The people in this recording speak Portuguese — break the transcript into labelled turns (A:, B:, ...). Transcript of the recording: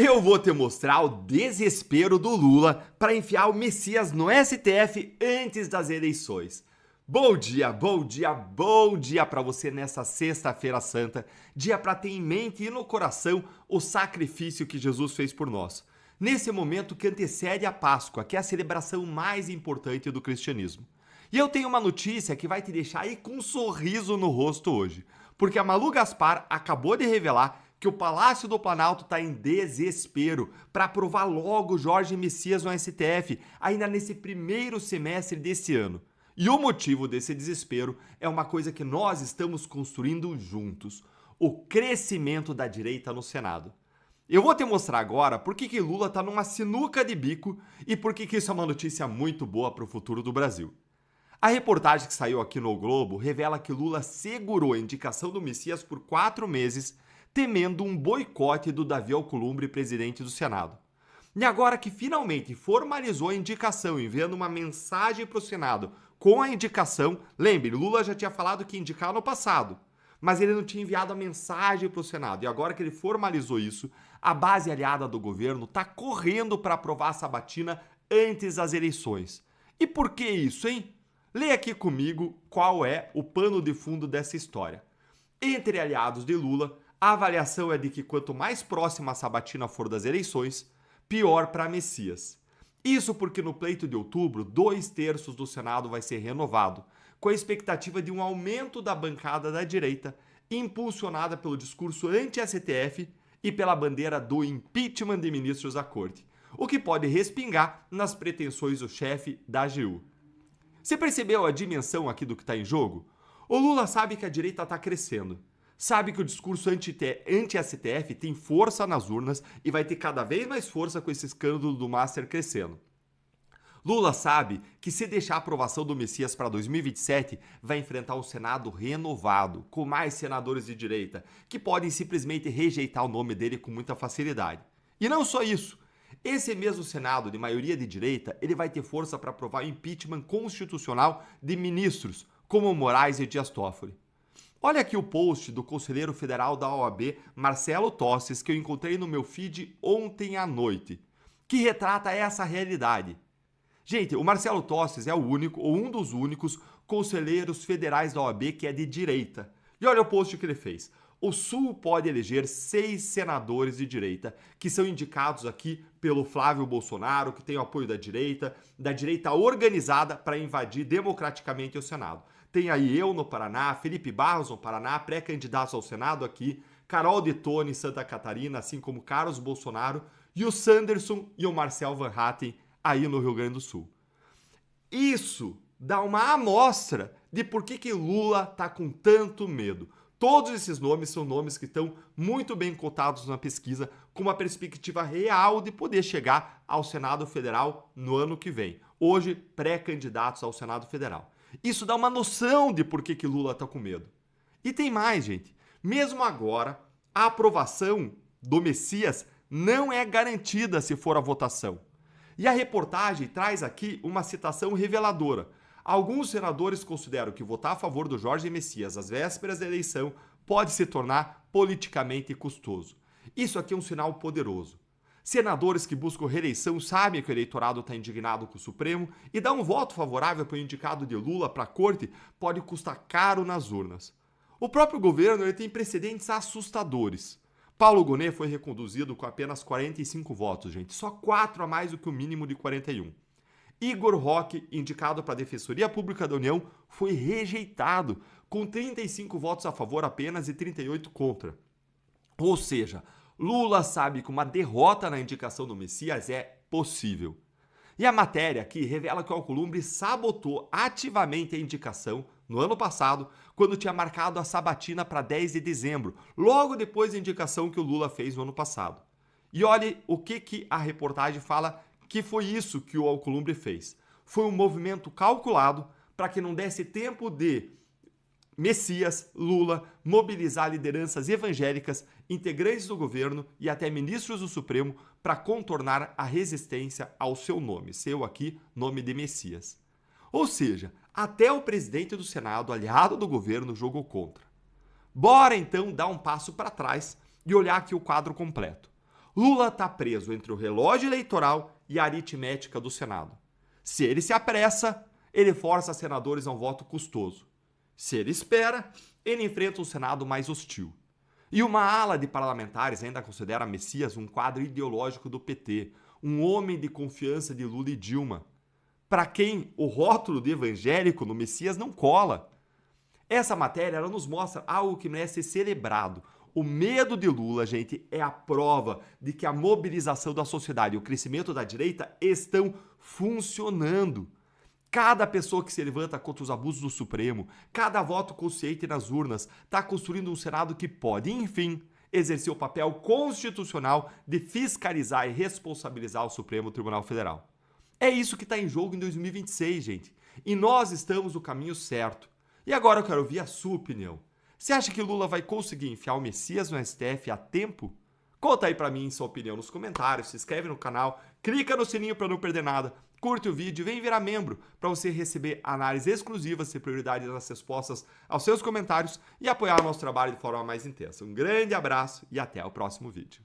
A: Eu vou te mostrar o desespero do Lula para enfiar o Messias no STF antes das eleições. Bom dia, bom dia, bom dia para você nessa sexta-feira santa, dia para ter em mente e no coração o sacrifício que Jesus fez por nós. Nesse momento que antecede a Páscoa, que é a celebração mais importante do cristianismo. E eu tenho uma notícia que vai te deixar aí com um sorriso no rosto hoje, porque a Malu Gaspar acabou de revelar que o Palácio do Planalto está em desespero para aprovar logo Jorge Messias no STF, ainda nesse primeiro semestre desse ano. E o motivo desse desespero é uma coisa que nós estamos construindo juntos: o crescimento da direita no Senado. Eu vou te mostrar agora por que Lula está numa sinuca de bico e por que isso é uma notícia muito boa para o futuro do Brasil. A reportagem que saiu aqui no O Globo revela que Lula segurou a indicação do Messias por 4 meses, temendo um boicote do Davi Alcolumbre, presidente do Senado. E agora que finalmente formalizou a indicação, enviando uma mensagem para o Senado com a indicação, lembre, Lula já tinha falado que ia indicar no passado, mas ele não tinha enviado a mensagem para o Senado. E agora que ele formalizou isso, a base aliada do governo está correndo para aprovar a sabatina antes das eleições. E por que isso, hein? Leia aqui comigo qual é o pano de fundo dessa história. Entre aliados de Lula, a avaliação é de que quanto mais próxima a sabatina for das eleições, pior para Messias. Isso porque no pleito de outubro, 2/3 do Senado vai ser renovado, com a expectativa de um aumento da bancada da direita, impulsionada pelo discurso anti-STF e pela bandeira do impeachment de ministros da corte, o que pode respingar nas pretensões do chefe da AGU. Você percebeu a dimensão aqui do que está em jogo? O Lula sabe que a direita está crescendo. Sabe que o discurso anti-STF tem força nas urnas e vai ter cada vez mais força com esse escândalo do Master crescendo. Lula sabe que se deixar a aprovação do Messias para 2027, vai enfrentar um Senado renovado, com mais senadores de direita, que podem simplesmente rejeitar o nome dele com muita facilidade. E não só isso. Esse mesmo Senado, de maioria de direita, ele vai ter força para aprovar o impeachment constitucional de ministros, como Moraes e Dias Toffoli. Olha aqui o post do conselheiro federal da OAB, Marcelo Tosses, que eu encontrei no meu feed ontem à noite, que retrata essa realidade. Gente, o Marcelo Tosses é o único, ou um dos únicos, conselheiros federais da OAB que é de direita. E olha o post que ele fez. O Sul pode eleger 6 senadores de direita, que são indicados aqui pelo Flávio Bolsonaro, que tem o apoio da direita organizada para invadir democraticamente o Senado. Tem aí eu no Paraná, Felipe Barros no Paraná, pré-candidatos ao Senado aqui, Carol Detone em Santa Catarina, assim como Carlos Bolsonaro, e o Sanderson e o Marcel Van Hatten aí no Rio Grande do Sul. Isso dá uma amostra de por que Lula está com tanto medo. Todos esses nomes são nomes que estão muito bem cotados na pesquisa, com uma perspectiva real de poder chegar ao Senado Federal no ano que vem. Hoje, pré-candidatos ao Senado Federal. Isso dá uma noção de por que Lula está com medo. E tem mais, gente. Mesmo agora, a aprovação do Messias não é garantida se for a votação. E a reportagem traz aqui uma citação reveladora. Alguns senadores consideram que votar a favor do Jorge Messias às vésperas da eleição pode se tornar politicamente custoso. Isso aqui é um sinal poderoso. Senadores que buscam reeleição sabem que o eleitorado está indignado com o Supremo e dar um voto favorável para o indicado de Lula para a corte pode custar caro nas urnas. O próprio governo ele tem precedentes assustadores. Paulo Gonet foi reconduzido com apenas 45 votos, gente, só 4 a mais do que o mínimo de 41. Igor Roque, indicado para a Defensoria Pública da União, foi rejeitado, com 35 votos a favor apenas e 38 contra. Ou seja, Lula sabe que uma derrota na indicação do Messias é possível. E a matéria aqui revela que o Alcolumbre sabotou ativamente a indicação no ano passado, quando tinha marcado a sabatina para 10 de dezembro, logo depois da indicação que o Lula fez no ano passado. E olhe o que a reportagem fala que foi isso que o Alcolumbre fez. Foi um movimento calculado para que não desse tempo de Messias, Lula, mobilizar lideranças evangélicas, integrantes do governo e até ministros do Supremo para contornar a resistência ao seu nome, seu aqui, nome de Messias. Ou seja, até o presidente do Senado, aliado do governo, jogou contra. Bora então dar um passo para trás e olhar aqui o quadro completo. Lula está preso entre o relógio eleitoral e a aritmética do Senado. Se ele se apressa, ele força senadores a um voto custoso. Se ele espera, ele enfrenta um Senado mais hostil. E uma ala de parlamentares ainda considera Messias um quadro ideológico do PT, um homem de confiança de Lula e Dilma, para quem o rótulo de evangélico no Messias não cola. Essa matéria ela nos mostra algo que merece ser celebrado. O medo de Lula, gente, é a prova de que a mobilização da sociedade e o crescimento da direita estão funcionando. Cada pessoa que se levanta contra os abusos do Supremo, cada voto consciente nas urnas, está construindo um Senado que pode, enfim, exercer o papel constitucional de fiscalizar e responsabilizar o Supremo Tribunal Federal. É isso que está em jogo em 2026, gente. E nós estamos no caminho certo. E agora eu quero ouvir a sua opinião. Você acha que Lula vai conseguir enfiar o Messias no STF a tempo? Conta aí pra mim sua opinião nos comentários, se inscreve no canal, clica no sininho para não perder nada, curte o vídeo e vem virar membro para você receber análises exclusivas e prioridade nas respostas aos seus comentários e apoiar o nosso trabalho de forma mais intensa. Um grande abraço e até o próximo vídeo.